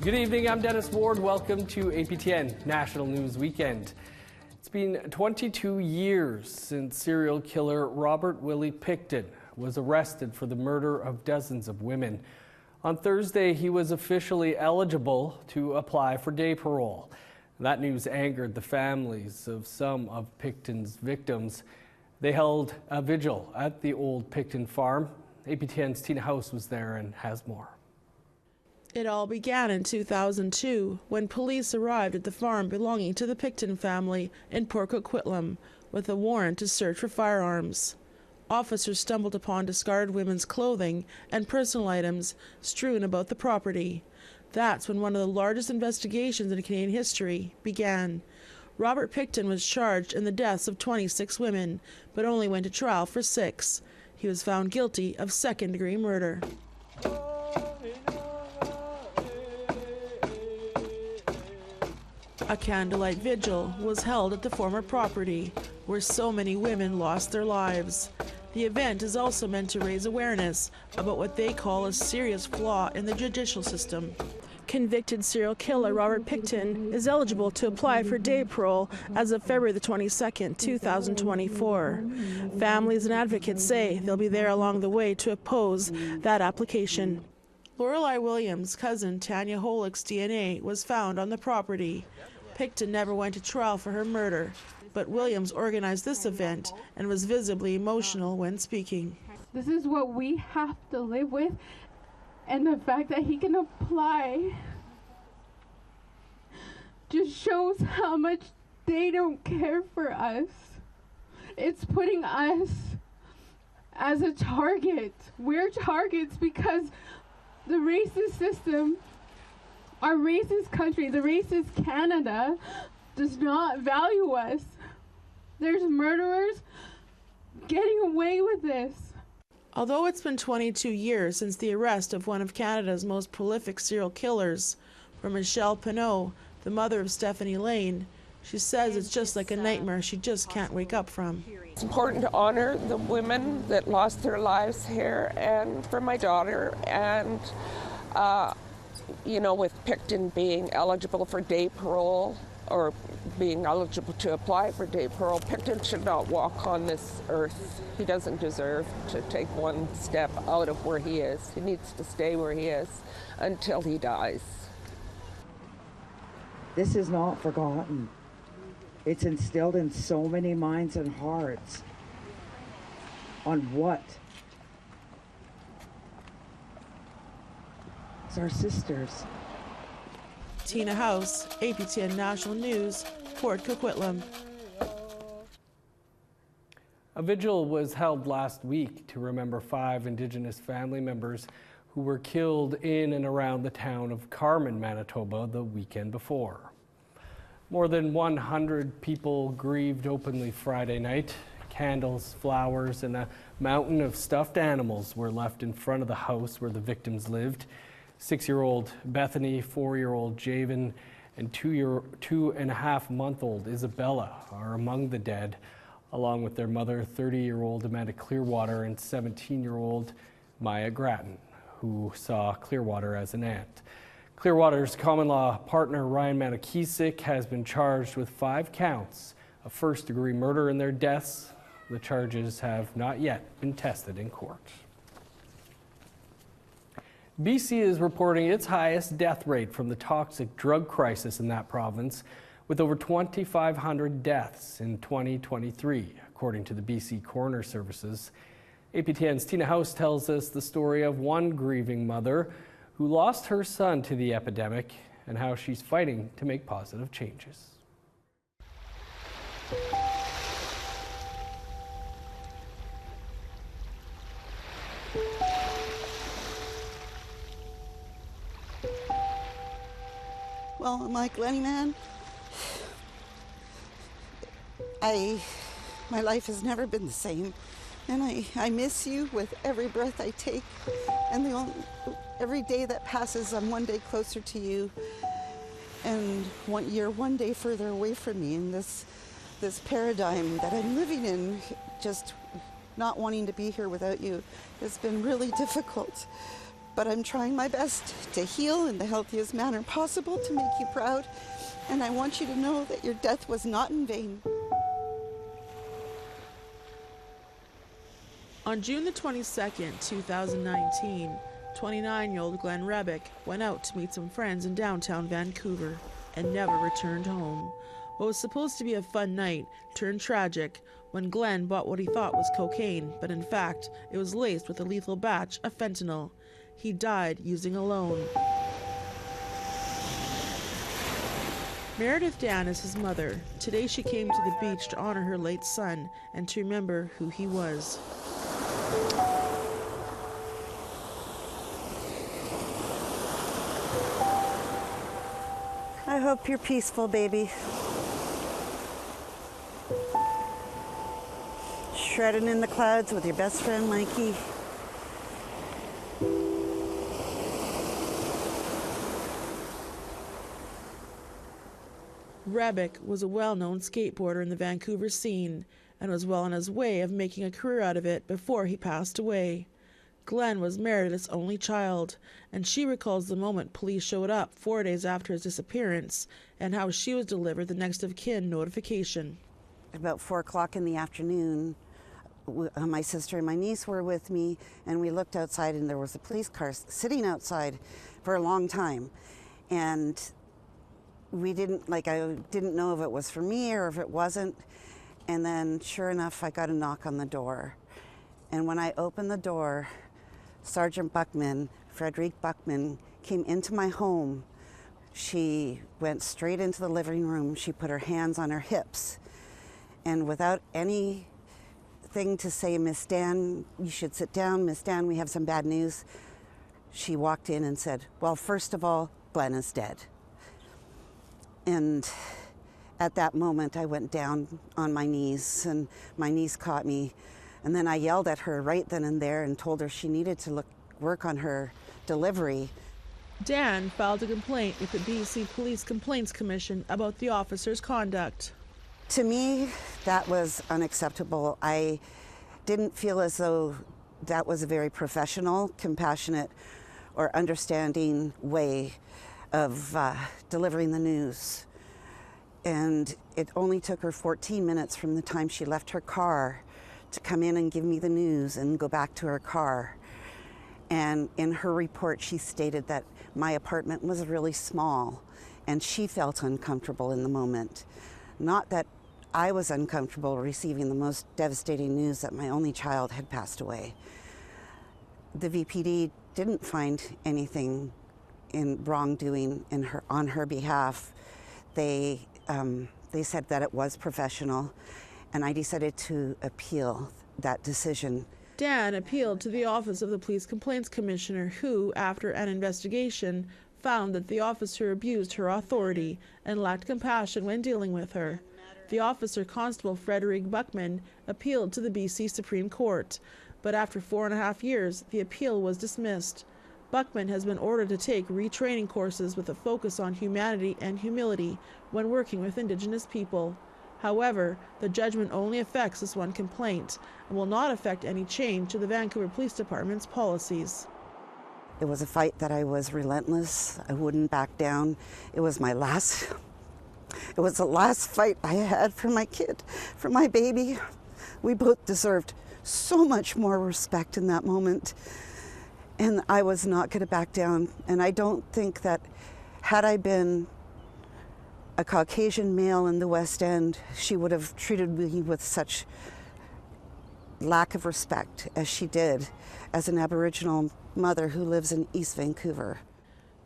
Good evening, I'm Dennis Ward. Welcome to APTN National News Weekend. It's been 22 years since serial killer Robert Willie Pickton was arrested for the murder of dozens of women. On Thursday, he was officially eligible to apply for day parole. That news angered the families of some of Pickton's victims. They held a vigil at the old Pickton farm. APTN's Tina House was there and has more. It all began in 2002 when police arrived at the farm belonging to the Pickton family in Port Coquitlam with a warrant to search for firearms. Officers stumbled upon discarded women's clothing and personal items strewn about the property. That's when one of the largest investigations in Canadian history began. Robert Pickton was charged in the deaths of 26 women, but only went to trial for 6. He was found guilty of second-degree murder. A candlelight vigil was held at the former property, where so many women lost their lives. The event is also meant to raise awareness about what they call a serious flaw in the judicial system. Convicted serial killer Robert Pickton is eligible to apply for day parole as of February the 22nd, 2024. Families and advocates say they'll be there along the way to oppose that application. Lorelei Williams' cousin Tanya Holick's DNA was found on the property. Pickton never went to trial for her murder, but Williams organized this event and was visibly emotional when speaking. This is what we have to live with, and the fact that he can apply just shows how much they don't care for us. It's putting us as a target. We're targets because the racist system, our racist country, the racist Canada, does not value us. There's murderers getting away with this. Although it's been 22 years since the arrest of one of Canada's most prolific serial killers, for Michelle Pinot, the mother of Stephanie Lane, she says it's just like a nightmare she just can't wake up from. It's important to honor the women that lost their lives here, and for my daughter, and with Pickton being eligible for day parole, or being eligible to apply for day parole, Pickton should not walk on this earth. He doesn't deserve to take one step out of where he is. He needs to stay where he is until he dies. This is not forgotten. It's instilled in so many minds and hearts. On what? It's our sisters. Tina House, APTN National News, Port Coquitlam. A vigil was held last week to remember 5 Indigenous family members who were killed in and around the town of Carman, Manitoba, the weekend before. More than 100 people grieved openly Friday night. Candles, flowers, and a mountain of stuffed animals were left in front of the house where the victims lived. 6-year-old Bethany, 4-year-old Javen, and 2.5-month-old Isabella are among the dead, along with their mother, 30-year-old Amanda Clearwater, and 17-year-old Maya Grattan, who saw Clearwater as an aunt. Clearwater's common law partner Ryan Manakisik has been charged with 5 counts of first-degree murder in their deaths. The charges have not yet been tested in court. BC is reporting its highest death rate from the toxic drug crisis in that province, with over 2,500 deaths in 2023, according to the BC Coroner Services. APTN's Tina House tells us the story of one grieving mother who lost her son to the epidemic and how she's fighting to make positive changes. Well, I'm like, Lenny, man, my life has never been the same, and I miss you with every breath I take, and every day that passes, I'm one day closer to you, and you're one day further away from me in this paradigm that I'm living in, just not wanting to be here without you. It's been really difficult, but I'm trying my best to heal in the healthiest manner possible to make you proud. And I want you to know that your death was not in vain. On June the 22nd, 2019, 29-year-old Glenn Rebick went out to meet some friends in downtown Vancouver and never returned home. What was supposed to be a fun night turned tragic when Glenn bought what he thought was cocaine, but in fact, it was laced with a lethal batch of fentanyl. He died using a loan. Meredith Dan is his mother. Today she came to the beach to honor her late son and to remember who he was. I hope you're peaceful, baby. Shredding in the clouds with your best friend, Mikey. Rebick was a well-known skateboarder in the Vancouver scene and was well on his way of making a career out of it before he passed away. Glenn was Meredith's only child, and she recalls the moment police showed up 4 days after his disappearance and how she was delivered the next of kin notification. About 4 o'clock in the afternoon, my sister and my niece were with me, and we looked outside and there was a police car sitting outside for a long time. And I didn't know if it was for me or if it wasn't. And then sure enough, I got a knock on the door. And when I opened the door, Sergeant Buckman, Frederick Buckman, came into my home. She went straight into the living room. She put her hands on her hips. And without anything to say, Miss Dan, you should sit down. Miss Dan, we have some bad news. She walked in and said, well, first of all, Glenn is dead. And at that moment, I went down on my knees, and my niece caught me. And then I yelled at her right then and there and told her she needed to work on her delivery. Dan filed a complaint with the BC Police Complaints Commission about the officer's conduct. To me, that was unacceptable. I didn't feel as though that was a very professional, compassionate, or understanding way of delivering the news. And it only took her 14 minutes from the time she left her car to come in and give me the news and go back to her car. And in her report, she stated that my apartment was really small and she felt uncomfortable in the moment. Not that I was uncomfortable receiving the most devastating news that my only child had passed away. The VPD didn't find anything in wrongdoing on her behalf. They said that it was professional, and I decided to appeal that decision. Dan appealed to the Office of the Police Complaints Commissioner, who, after an investigation, found that the officer abused her authority and lacked compassion when dealing with her. The officer, Constable Frederick Buckman, appealed to the BC Supreme Court, but after 4.5 years, the appeal was dismissed. Buckman has been ordered to take retraining courses with a focus on humanity and humility when working with Indigenous people. However, the judgment only affects this one complaint and will not affect any change to the Vancouver Police Department's policies. It was a fight that I was relentless. I wouldn't back down. It was the last fight I had for my kid, for my baby. We both deserved so much more respect in that moment. And I was not going to back down. And I don't think that had I been a Caucasian male in the West End, she would have treated me with such lack of respect as she did as an Aboriginal mother who lives in East Vancouver.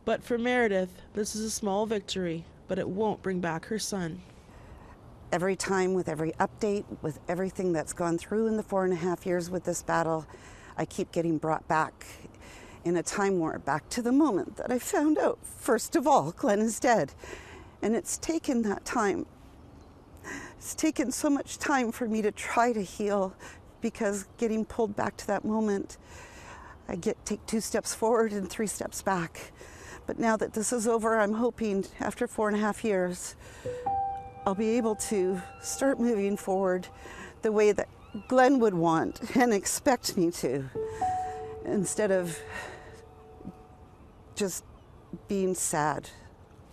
But for Meredith, this is a small victory, but it won't bring back her son. Every time, with every update, with everything that's gone through in the 4.5 years with this battle, I keep getting brought back in a time warp, back to the moment that I found out, first of all, Glenn is dead. And it's taken that time. It's taken so much time for me to try to heal, because getting pulled back to that moment, I take 2 steps forward and 3 steps back. But now that this is over, I'm hoping after 4.5 years, I'll be able to start moving forward the way that Glenn would want and expect me to, instead of just being sad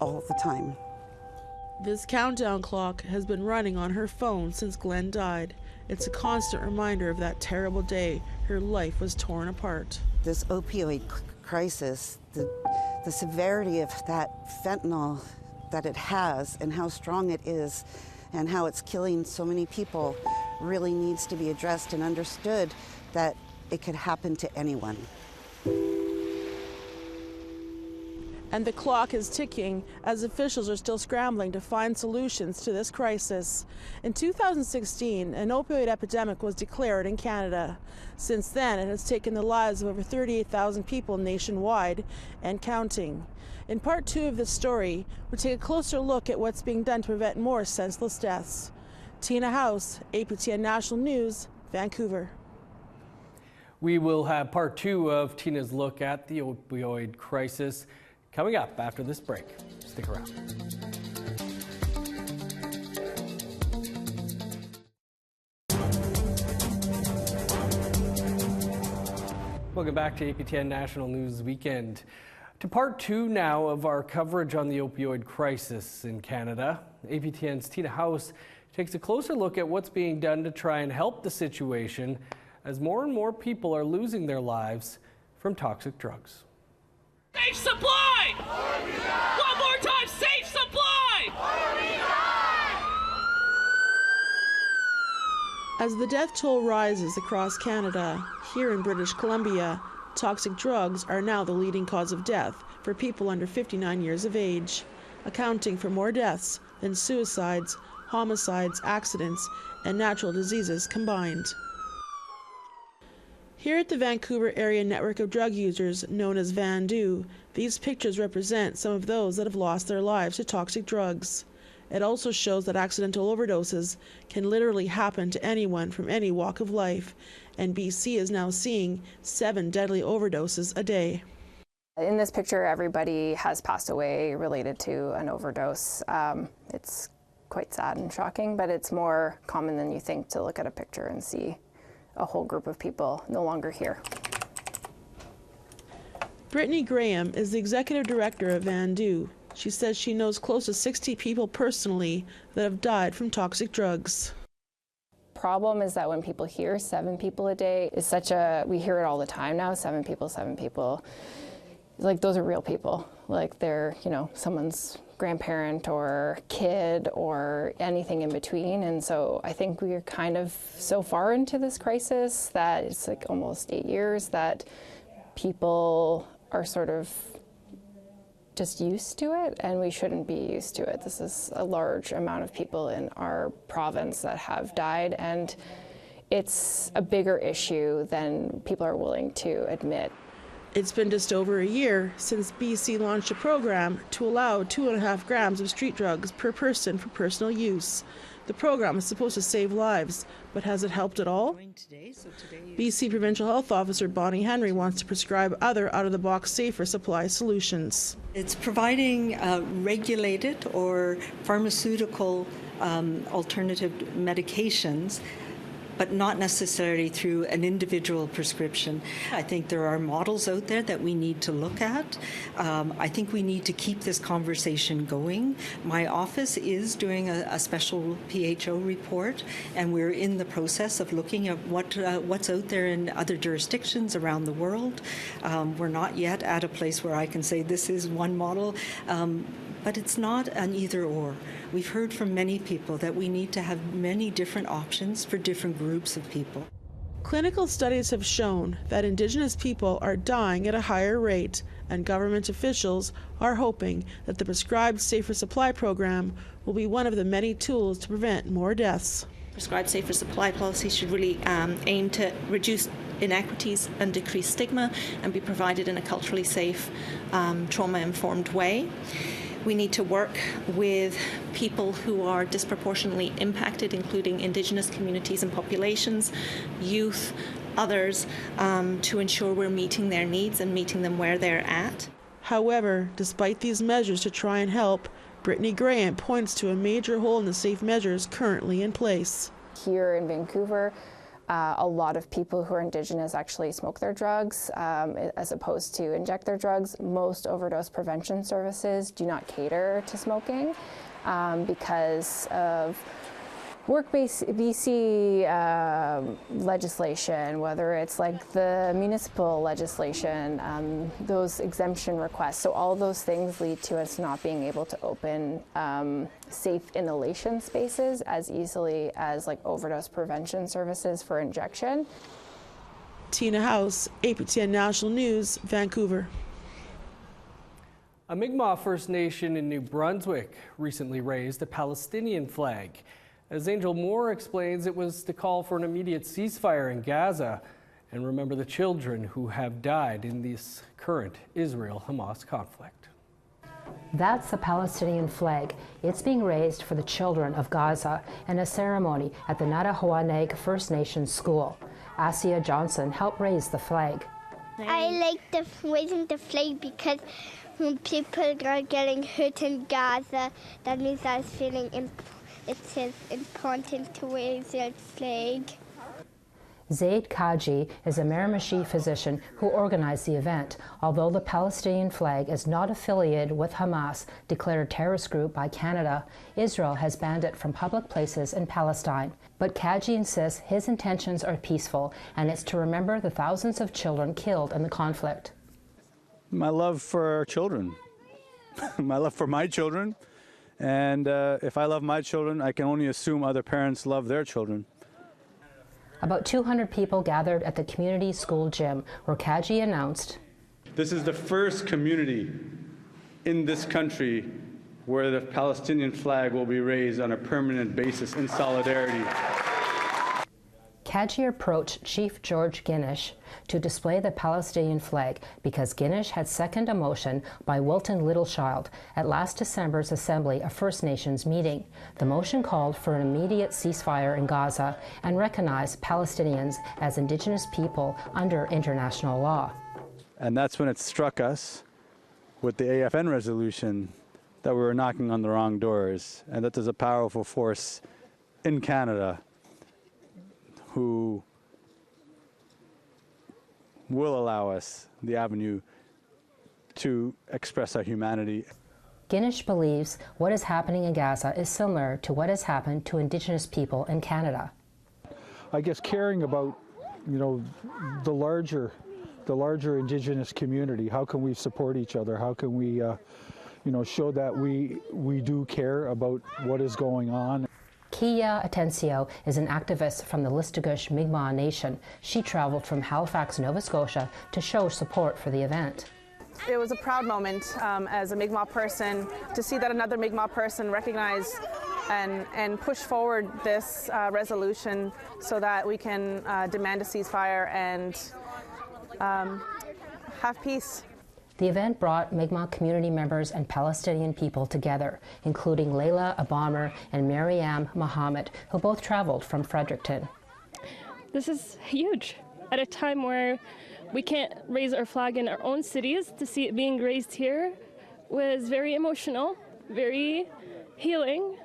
all the time. This countdown clock has been running on her phone since Glenn died. It's a constant reminder of that terrible day her life was torn apart. This opioid crisis, the severity of that fentanyl that it has and how strong it is and how it's killing so many people really needs to be addressed and understood that it could happen to anyone. And the clock is ticking as officials are still scrambling to find solutions to this crisis. In 2016, an opioid epidemic was declared in Canada. Since then, it has taken the lives of over 38,000 people nationwide and counting. In part 2 of this story, we'll take a closer look at what's being done to prevent more senseless deaths. Tina House, APTN National News, Vancouver. We will have part 2 of Tina's look at the opioid crisis coming up after this break. Stick around. Welcome back to APTN National News Weekend. To part 2 now of our coverage on the opioid crisis in Canada. APTN's Tina House takes a closer look at what's being done to try and help the situation as more and more people are losing their lives from toxic drugs. Safe supply! One more time, safe supply! As the death toll rises across Canada, here in British Columbia, toxic drugs are now the leading cause of death for people under 59 years of age, accounting for more deaths than suicides, homicides, accidents, and natural diseases combined. Here at the Vancouver Area Network of Drug Users, known as VANDU, these pictures represent some of those that have lost their lives to toxic drugs. It also shows that accidental overdoses can literally happen to anyone from any walk of life, and BC is now seeing 7 deadly overdoses a day. In this picture, everybody has passed away related to an overdose. It's quite sad and shocking, but it's more common than you think to look at a picture and see a whole group of people no longer here. Brittany Graham is the executive director of VANDU. She says she knows close to 60 people personally that have died from toxic drugs. Problem is that when people hear 7 people a day, is such a, we hear it all the time now, 7 people. Like, those are real people. Like, they're, you know, someone's grandparent or kid or anything in between. And so I think we're kind of so far into this crisis that it's like almost 8 years that people are sort of just used to it, and we shouldn't be used to it. This is a large amount of people in our province that have died, and it's a bigger issue than people are willing to admit. It's been just over a year since BC launched a program to allow 2.5 grams of street drugs per person for personal use. The program is supposed to save lives, but has it helped at all? BC Provincial Health Officer Bonnie Henry wants to prescribe other out-of-the-box safer supply solutions. It's providing regulated or pharmaceutical alternative medications, but not necessarily through an individual prescription. I think there are models out there that we need to look at. I think we need to keep this conversation going. My office is doing a special PHO report, and we're in the process of looking at what's out there in other jurisdictions around the world. We're not yet at a place where I can say this is one model, but it's not an either-or. We've heard from many people that we need to have many different options for different groups of people. Clinical studies have shown that Indigenous people are dying at a higher rate, and government officials are hoping that the prescribed safer supply program will be one of the many tools to prevent more deaths. Prescribed safer supply policy should really aim to reduce inequities and decrease stigma and be provided in a culturally safe, trauma-informed way. We need to work with people who are disproportionately impacted, including Indigenous communities and populations, youth, others, to ensure we're meeting their needs and meeting them where they're at. However, despite these measures to try and help, Brittany Graham points to a major hole in the safe measures currently in place. Here in Vancouver, A lot of people who are Indigenous actually smoke their drugs as opposed to inject their drugs. Most overdose prevention services do not cater to smoking because of Work BC legislation, whether it's like the municipal legislation, those exemption requests. So all those things lead to us not being able to open safe inhalation spaces as easily as like overdose prevention services for injection. Tina House, APTN National News, Vancouver. A Migma First Nation in New Brunswick recently raised a Palestinian flag. As Angel Moore explains, it was to call for an immediate ceasefire in Gaza and remember the children who have died in this current Israel-Hamas conflict. That's the Palestinian flag. It's being raised for the children of Gaza in a ceremony at the Nadahuaneg First Nation school. Asia Johnson helped raise the flag. I like raising the flag because when people are getting hurt in Gaza, that means I was feeling it's important to raise their flag. Zaid Kaji is a Miramichi physician who organized the event. Although the Palestinian flag is not affiliated with Hamas, declared terrorist group by Canada, Israel has banned it from public places in Palestine. But Kaji insists his intentions are peaceful, and it's to remember the thousands of children killed in the conflict. My love for our children, my love for my children, and if I love my children, I can only assume other parents love their children. About 200 people gathered at the community school gym where Kaji announced, "This is the first community in this country where the Palestinian flag will be raised on a permanent basis in solidarity." Kaji approached Chief George Guinish to display the Palestinian flag because Guinish had seconded a motion by Wilton Littlechild at last December's Assembly of First Nations meeting. The motion called for an immediate ceasefire in Gaza and recognized Palestinians as Indigenous people under international law. And that's when it struck us with the AFN resolution that we were knocking on the wrong doors, and that there's a powerful force in Canada who will allow us the avenue to express our humanity. Guinish believes what is happening in Gaza is similar to what has happened to Indigenous people in Canada. I guess caring about, the larger Indigenous community. How can we support each other? How can we, show that we do care about what is going on? Kia Atencio is an activist from the Listugush Migma Nation. She traveled from Halifax, Nova Scotia to show support for the event. It was a proud moment as a Migma person to see that another Migma person recognize and push forward this resolution so that we can demand a ceasefire and have peace. The event brought Migma community members and Palestinian people together, including Layla Abamer and Mariam Mohammed, who both traveled from Fredericton. This is huge. At a time where we can't raise our flag in our own cities, to see it being raised here was very emotional, very healing,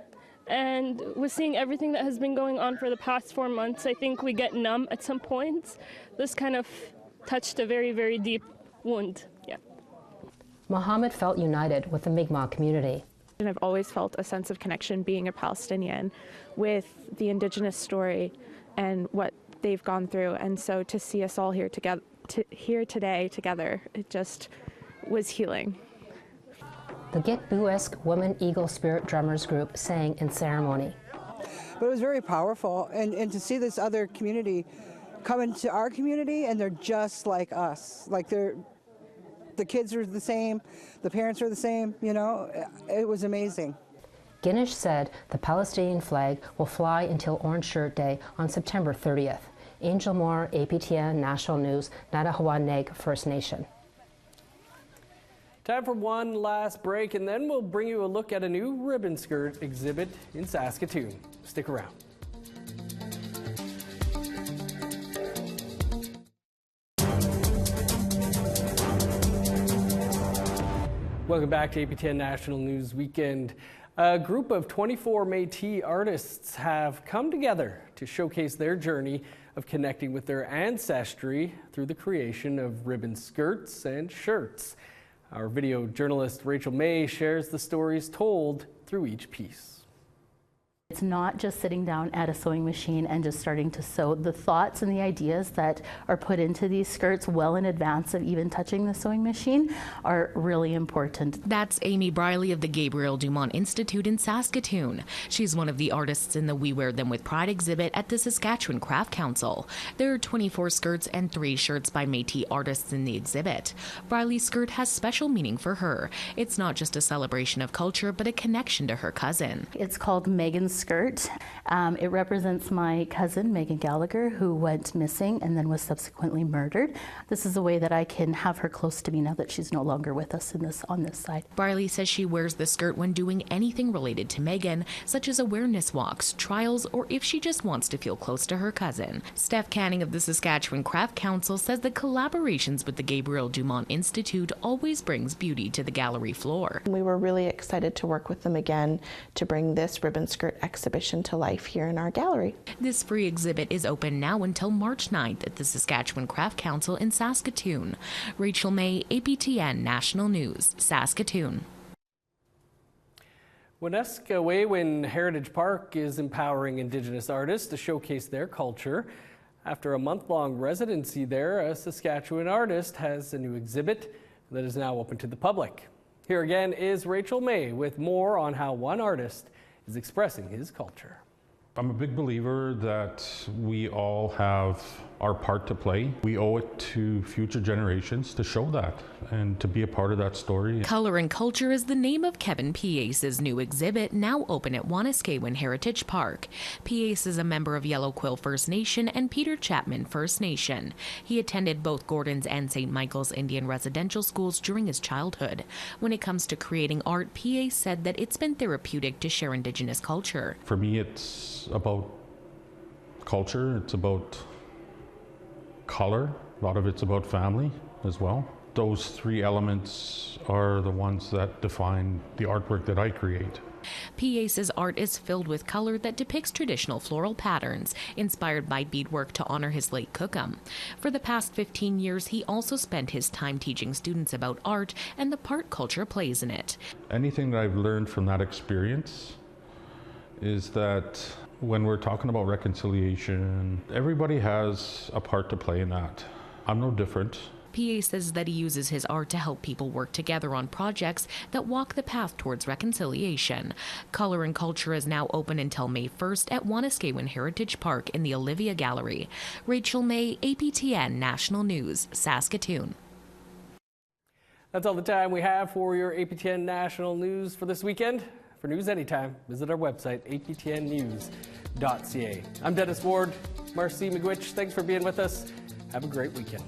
and with seeing everything that has been going on for the past 4 months, I think we get numb at some points. This kind of touched a very, very deep wound. Yeah. Mohammed felt united with the Migma community. And I've always felt a sense of connection being a Palestinian with the Indigenous story and what they've gone through. And so to see us all here together, today together, it just was healing. The Gitbuesk Women Eagle Spirit Drummers Group sang in ceremony. But it was very powerful, and to see this other community come into our community, and they're just like us. Like the kids are the same, the parents are the same, it was amazing. Guinish said the Palestinian flag will fly until Orange Shirt Day on September 30th. Angel Moore, APTN National News, Nadahuaneg First Nation. Time for one last break, and then we'll bring you a look at a new ribbon skirt exhibit in Saskatoon. Stick around. Welcome back to APTN National News Weekend. A group of 24 Métis artists have come together to showcase their journey of connecting with their ancestry through the creation of ribbon skirts and shirts. Our video journalist Rachel May shares the stories told through each piece. It's not just sitting down at a sewing machine and just starting to sew. The thoughts and the ideas that are put into these skirts well in advance of even touching the sewing machine are really important. That's Amy Briley of the Gabriel Dumont Institute in Saskatoon. She's one of the artists in the We Wear Them With Pride exhibit at the Saskatchewan Craft Council. There are 24 skirts and 3 shirts by Métis artists in the exhibit. Briley's skirt has special meaning for her. It's not just a celebration of culture, but a connection to her cousin. It's called Megan's skirt. It represents my cousin, Megan Gallagher, who went missing and then was subsequently murdered. This is a way that I can have her close to me now that she's no longer with us on this side. Briley says she wears the skirt when doing anything related to Megan, such as awareness walks, trials, or if she just wants to feel close to her cousin. Steph Canning of the Saskatchewan Craft Council says that collaborations with the Gabriel Dumont Institute always brings beauty to the gallery floor. We were really excited to work with them again to bring this ribbon skirt exhibition to life here in our gallery. This free exhibit is open now until March 9th at the Saskatchewan Craft Council in Saskatoon. Rachel May, APTN National News, Saskatoon. Wanuskewewin Heritage Park is empowering Indigenous artists to showcase their culture. After a month-long residency there, a Saskatchewan artist has a new exhibit that is now open to the public. Here again is Rachel May with more on how one artist is expressing his culture. I'm a big believer that we all have our part to play. We owe it to future generations to show that and to be a part of that story. Color and Culture is the name of Kevin Piace's new exhibit, now open at Wanuskewin Heritage Park. Piace is a member of Yellow Quill First Nation and Peter Chapman First Nation. He attended both Gordon's and St. Michael's Indian residential schools during his childhood. When it comes to creating art, Piace said that it's been therapeutic to share Indigenous culture. For me, it's about culture, it's about color, a lot of it's about family as well. Those 3 elements are the ones that define the artwork that I create. Piace's art is filled with color that depicts traditional floral patterns, inspired by beadwork to honor his late Cookham. For the past 15 years, he also spent his time teaching students about art and the part culture plays in it. Anything that I've learned from that experience is that when we're talking about reconciliation, everybody has a part to play in that. I'm no different. Piace says that he uses his art to help people work together on projects that walk the path towards reconciliation. Color and Culture is now open until May 1st at Wanuskewin Heritage Park in the Olivia Gallery. Rachel May, APTN National News, Saskatoon. That's all the time we have for your APTN National News for this weekend. For news anytime, visit our website, aptnnews.ca. I'm Dennis Ward. Marcy McGuitch, thanks for being with us. Have a great weekend.